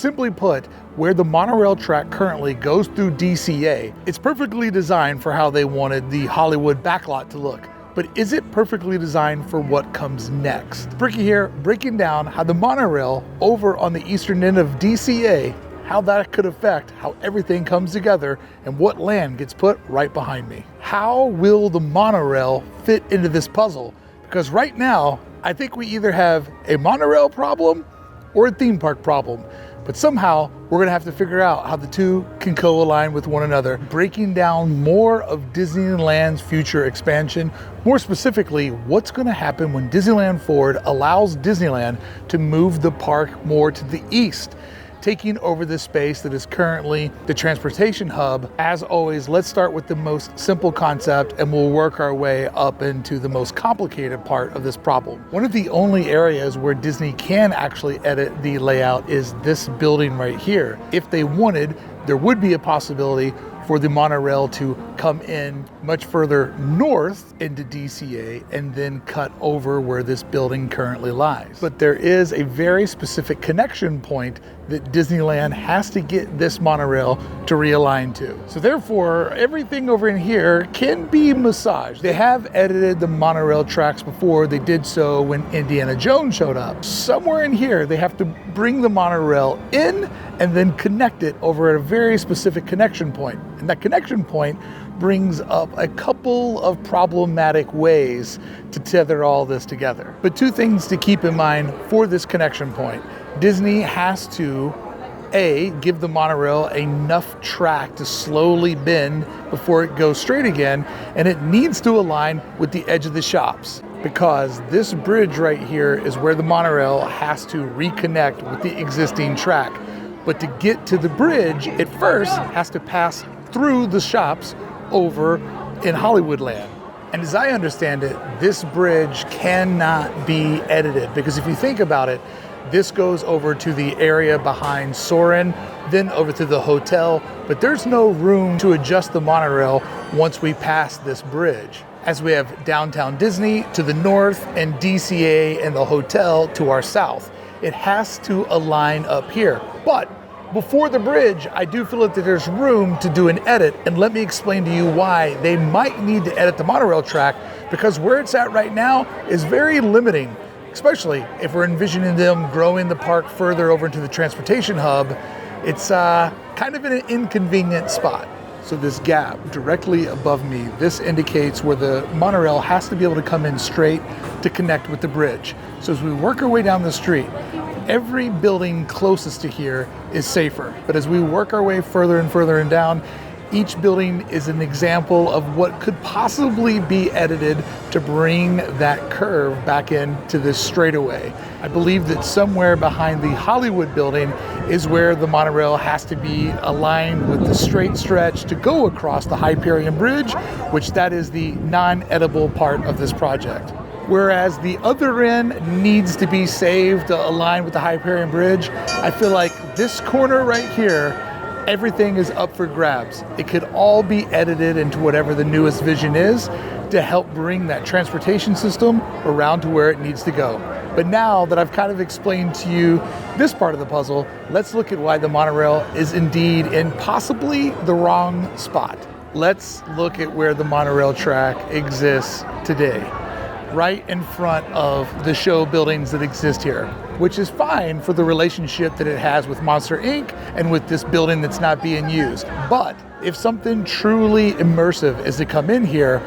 Simply put, where the monorail track currently goes through DCA, it's perfectly designed for how they wanted the Hollywood backlot to look. But is it perfectly designed for what comes next? Brickey here, breaking down how the monorail over on the eastern end of DCA, how that could affect how everything comes together and what land gets put right behind me. How will the monorail fit into this puzzle? Because right now, I think we either have a monorail problem or a theme park problem. But somehow we're gonna have to figure out how the two can co-align with one another, breaking down more of Disneyland's future expansion. More specifically, what's gonna happen when Disneyland Forward allows Disneyland to move the park more to the east, taking over the space that is currently the transportation hub. As always, let's start with the most simple concept and we'll work our way up into the most complicated part of this problem. One of the only areas where Disney can actually edit the layout is this building right here. If they wanted, there would be a possibility for the monorail to come in much further north into DCA and then cut over where this building currently lies. But there is a very specific connection point that Disneyland has to get this monorail to realign to. So therefore, everything over in here can be massaged. They have edited the monorail tracks before. They did so when Indiana Jones showed up. Somewhere in here, they have to bring the monorail in and then connect it over at a very specific connection point. And that connection point brings up a couple of problematic ways to tether all this together. But two things to keep in mind for this connection point. Disney has to, A, give the monorail enough track to slowly bend before it goes straight again, and it needs to align with the edge of the shops, because this bridge right here is where the monorail has to reconnect with the existing track. But to get to the bridge, it first has to pass through the shops over in Hollywoodland. And as I understand it, this bridge cannot be edited, because if you think about it, this goes over to the area behind Soarin', then over to the hotel, but there's no room to adjust the monorail once we pass this bridge, as we have downtown Disney to the north and DCA and the hotel to our south. It has to align up here. But before the bridge, I do feel that there's room to do an edit, and let me explain to you why they might need to edit the monorail track, because where it's at right now is very limiting, especially if we're envisioning them growing the park further over into the transportation hub. It's kind of in an inconvenient spot. So this gap directly above me, this indicates where the monorail has to be able to come in straight to connect with the bridge. So as we work our way down the street, every building closest to here is safer. But as we work our way further and further and down, each building is an example of what could possibly be edited to bring that curve back into this straightaway. I believe that somewhere behind the Hollywood building is where the monorail has to be aligned with the straight stretch to go across the Hyperion Bridge, which that is the non-edible part of this project. Whereas the other end needs to be saved to align with the Hyperion Bridge. I feel like this corner right here, everything is up for grabs. It could all be edited into whatever the newest vision is to help bring that transportation system around to where it needs to go. But now that I've kind of explained to you this part of the puzzle, let's look at why the monorail is indeed in possibly the wrong spot. Let's look at where the monorail track exists today, right in front of the show buildings that exist here, which is fine for the relationship that it has with Monster Inc. and with this building that's not being used. But if something truly immersive is to come in here,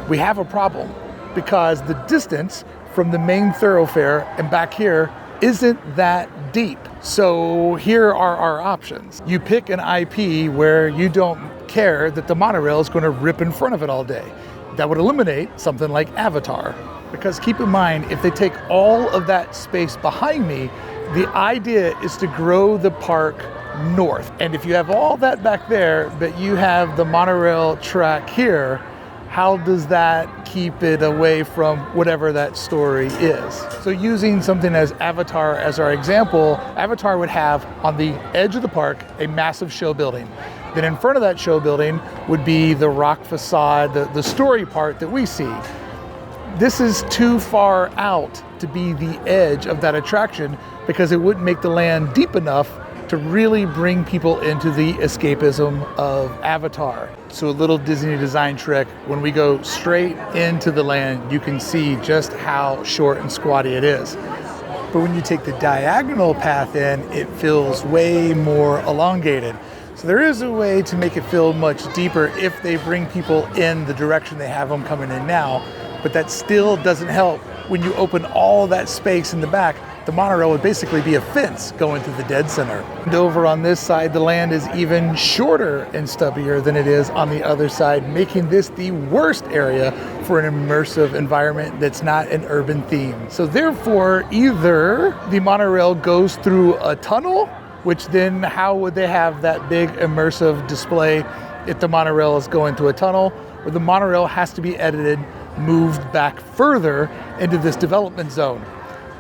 we have a problem, because the distance from the main thoroughfare and back here isn't that deep. So here are our options. You pick an IP where you don't care that the monorail is going to rip in front of it all day. That would eliminate something like Avatar. Because keep in mind, if they take all of that space behind me, the idea is to grow the park north. And if you have all that back there, but you have the monorail track here, how does that keep it away from whatever that story is? So using something as Avatar as our example, Avatar would have on the edge of the park a massive show building. Then in front of that show building would be the rock facade, the story part that we see. This is too far out to be the edge of that attraction, because it wouldn't make the land deep enough to really bring people into the escapism of Avatar. So a little Disney design trick, when we go straight into the land, you can see just how short and squatty it is. But when you take the diagonal path in, it feels way more elongated. So there is a way to make it feel much deeper if they bring people in the direction they have them coming in now, but that still doesn't help. When you open all that space in the back, the monorail would basically be a fence going through the dead center. And over on this side, the land is even shorter and stubbier than it is on the other side, making this the worst area for an immersive environment that's not an urban theme. So therefore, either the monorail goes through a tunnel, which then how would they have that big immersive display if the monorail is going through a tunnel, or the monorail has to be edited, moved back further into this development zone.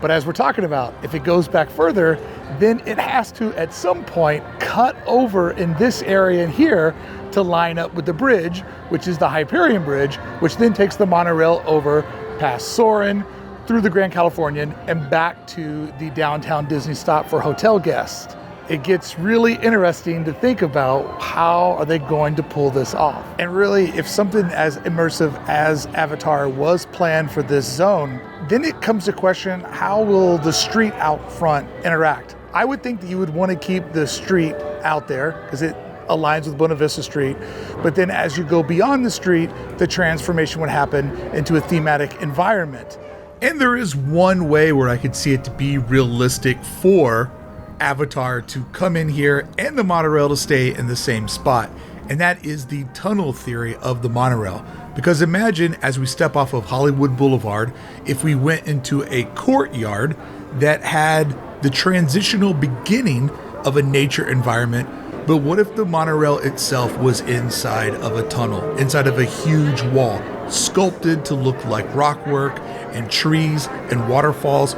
But as we're talking about, if it goes back further, then it has to, at some point, cut over in this area here to line up with the bridge, which is the Hyperion Bridge, which then takes the monorail over past Soarin', through the Grand Californian, and back to the downtown Disney stop for hotel guests. It gets really interesting to think about how are they going to pull this off. And really, if something as immersive as Avatar was planned for this zone, then it comes to question, how will the street out front interact? I would think that you would want to keep the street out there because it aligns with Buena Vista Street. But then as you go beyond the street, the transformation would happen into a thematic environment. And there is one way where I could see it to be realistic for Avatar to come in here and the monorail to stay in the same spot. And that is the tunnel theory of the monorail. Because imagine as we step off of Hollywood Boulevard, if we went into a courtyard that had the transitional beginning of a nature environment, but what if the monorail itself was inside of a tunnel, inside of a huge wall, sculpted to look like rockwork and trees and waterfalls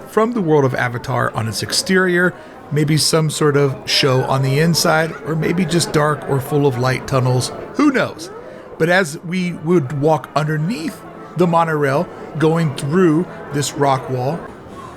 from the world of Avatar on its exterior, maybe some sort of show on the inside, or maybe just dark or full of light tunnels, who knows? But as we would walk underneath the monorail, going through this rock wall,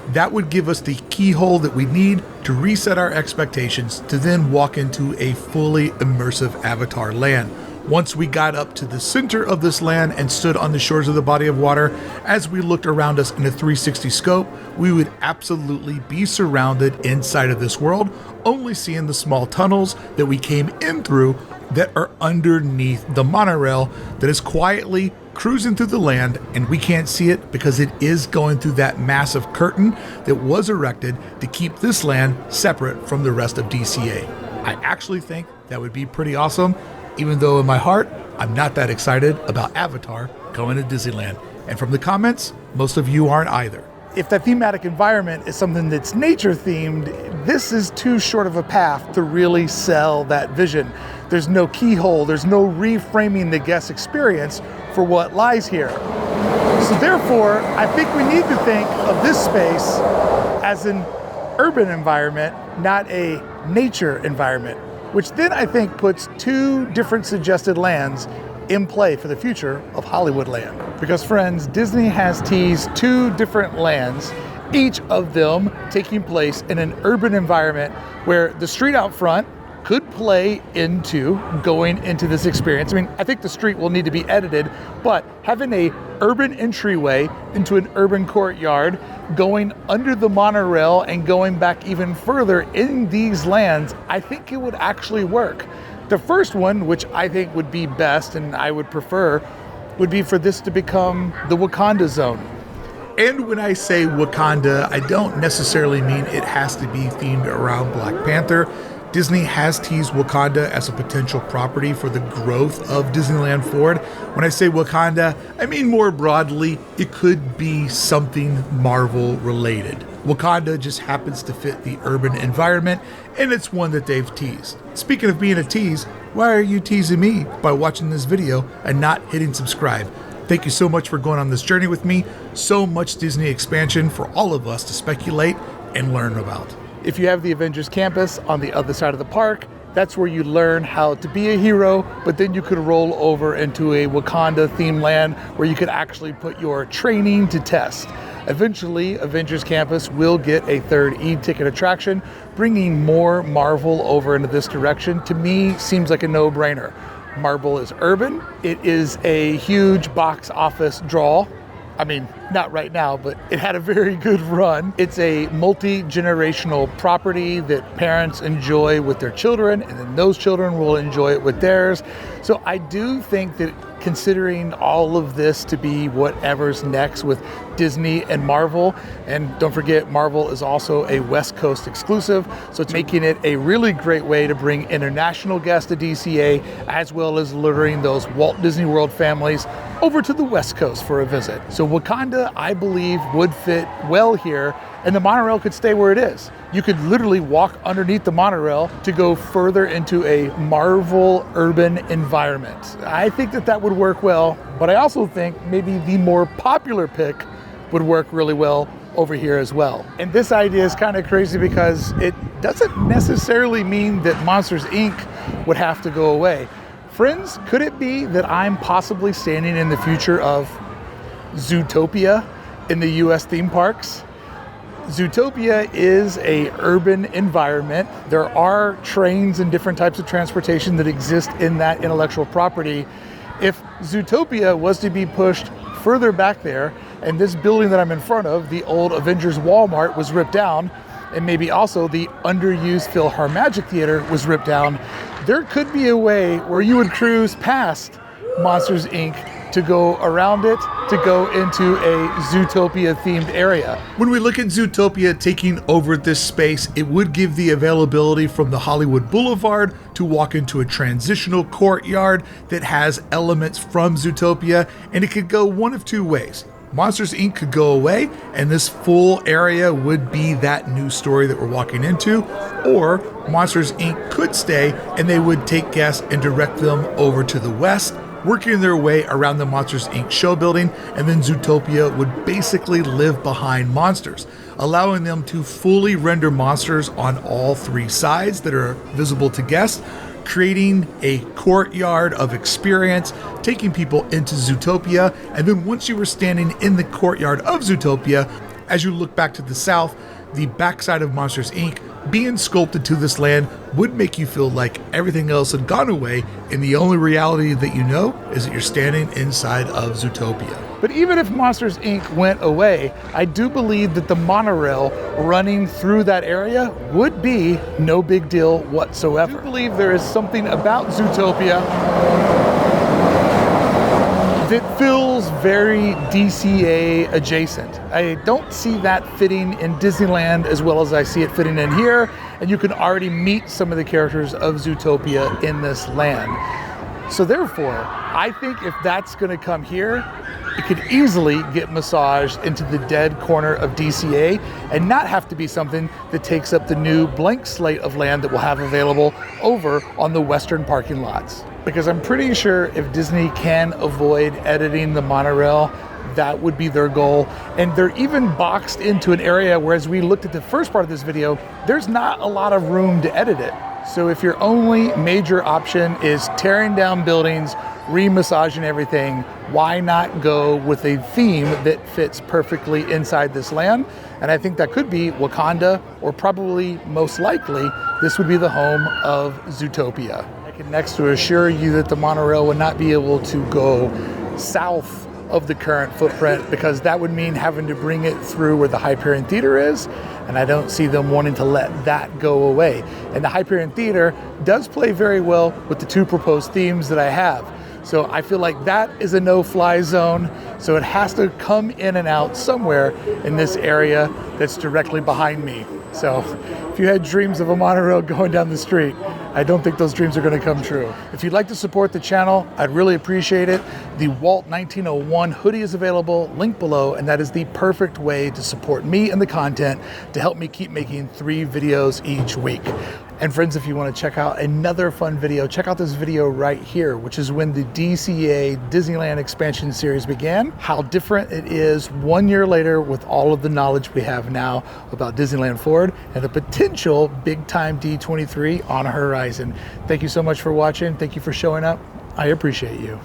that would give us the keyhole that we need to reset our expectations to then walk into a fully immersive Avatar land. Once we got up to the center of this land and stood on the shores of the body of water, as we looked around us in a 360 scope, we would absolutely be surrounded inside of this world, only seeing the small tunnels that we came in through that are underneath the monorail that is quietly cruising through the land, and we can't see it because it is going through that massive curtain that was erected to keep this land separate from the rest of DCA. I actually think that would be pretty awesome, even though in my heart, I'm not that excited about Avatar going to Disneyland. And from the comments, most of you aren't either. If that thematic environment is something that's nature themed, this is too short of a path to really sell that vision. There's no keyhole, there's no reframing the guest experience for what lies here. So therefore, I think we need to think of this space as an urban environment, not a nature environment, which then I think puts two different suggested lands in play for the future of Hollywoodland. Because friends, Disney has teased two different lands, each of them taking place in an urban environment where the street out front could play into going into this experience. I mean, I think the street will need to be edited, but having a urban entryway into an urban courtyard, going under the monorail and going back even further in these lands, I think it would actually work. The first one, which I think would be best and I would prefer, would be for this to become the Wakanda zone. And when I say Wakanda, I don't necessarily mean it has to be themed around Black Panther. Disney has teased Wakanda as a potential property for the growth of Disneyland Forward. When I say Wakanda, I mean more broadly, it could be something Marvel related. Wakanda just happens to fit the urban environment, and it's one that they've teased. Speaking of being a tease, why are you teasing me by watching this video and not hitting subscribe? Thank you so much for going on this journey with me. So much Disney expansion for all of us to speculate and learn about. If you have the Avengers campus on the other side of the park, that's where you learn how to be a hero, but then you could roll over into a Wakanda themed land where you could actually put your training to test. Eventually, Avengers Campus will get a third e-ticket attraction, bringing more Marvel over into this direction. To me, seems like a no-brainer. Marvel is urban. It is a huge box office draw. I mean, not right now, but it had a very good run. It's a multi-generational property that parents enjoy with their children, and then those children will enjoy it with theirs. So I do think that considering all of this to be whatever's next with Disney and Marvel, and don't forget, Marvel is also a West Coast exclusive, so it's making it a really great way to bring international guests to DCA, as well as luring those Walt Disney World families over to the West Coast for a visit. So Wakanda, I believe, would fit well here, and the monorail could stay where it is. You could literally walk underneath the monorail to go further into a Marvel urban environment. I think that that would work well, but I also think maybe the more popular pick would work really well over here as well. And this idea is kind of crazy because it doesn't necessarily mean that Monsters, Inc. would have to go away. Friends, could it be that I'm possibly standing in the future of Zootopia in the US theme parks? Zootopia is a urban environment. There are trains and different types of transportation that exist in that intellectual property. If Zootopia was to be pushed further back there, and this building that I'm in front of, the old Avengers Walmart, was ripped down, and maybe also the underused PhilharMagic Theater was ripped down, there could be a way where you would cruise past Monsters, Inc. to go around it, to go into a Zootopia themed area. When we look at Zootopia taking over this space, it would give the availability from the Hollywood Boulevard to walk into a transitional courtyard that has elements from Zootopia, and it could go one of two ways. Monsters, Inc. could go away, and this full area would be that new story that we're walking into, or Monsters, Inc. could stay, and they would take guests and direct them over to the west, working their way around the Monsters, Inc. show building, and then Zootopia would basically live behind Monsters, allowing them to fully render monsters on all three sides that are visible to guests, creating a courtyard of experience, taking people into Zootopia, and then once you were standing in the courtyard of Zootopia, as you look back to the south, the backside of Monsters, Inc. being sculpted to this land would make you feel like everything else had gone away, and the only reality that you know is that you're standing inside of Zootopia. But even if Monsters, Inc. went away, I do believe that the monorail running through that area would be no big deal whatsoever. I do believe there is something about Zootopia that feels very DCA adjacent. I don't see that fitting in Disneyland as well as I see it fitting in here, and you can already meet some of the characters of Zootopia in this land. So therefore, I think if that's gonna come here, it could easily get massaged into the dead corner of DCA and not have to be something that takes up the new blank slate of land that we'll have available over on the western parking lots. Because I'm pretty sure if Disney can avoid editing the monorail, that would be their goal. And they're even boxed into an area where, as we looked at the first part of this video, there's not a lot of room to edit it. So if your only major option is tearing down buildings, re-massaging everything, why not go with a theme that fits perfectly inside this land? And I think that could be Wakanda, or probably most likely, this would be the home of Zootopia. I can next to assure you that the monorail would not be able to go south of the current footprint, because that would mean having to bring it through where the Hyperion Theater is, and I don't see them wanting to let that go away. And the Hyperion Theater does play very well with the two proposed themes that I have. So I feel like that is a no-fly zone, so it has to come in and out somewhere in this area that's directly behind me. So if you had dreams of a monorail going down the street, I don't think those dreams are going to come true. If you'd like to support the channel, I'd really appreciate it. The Walt 1901 hoodie is available, link below, and that is the perfect way to support me and the content to help me keep making 3 videos each week. And friends, if you want to check out another fun video, check out this video right here, which is when the DCA Disneyland expansion series began, how different it is 1 year later with all of the knowledge we have now about Disneyland Forward and the potential big time D23 on a horizon. Thank you so much for watching. Thank you for showing up. I appreciate you.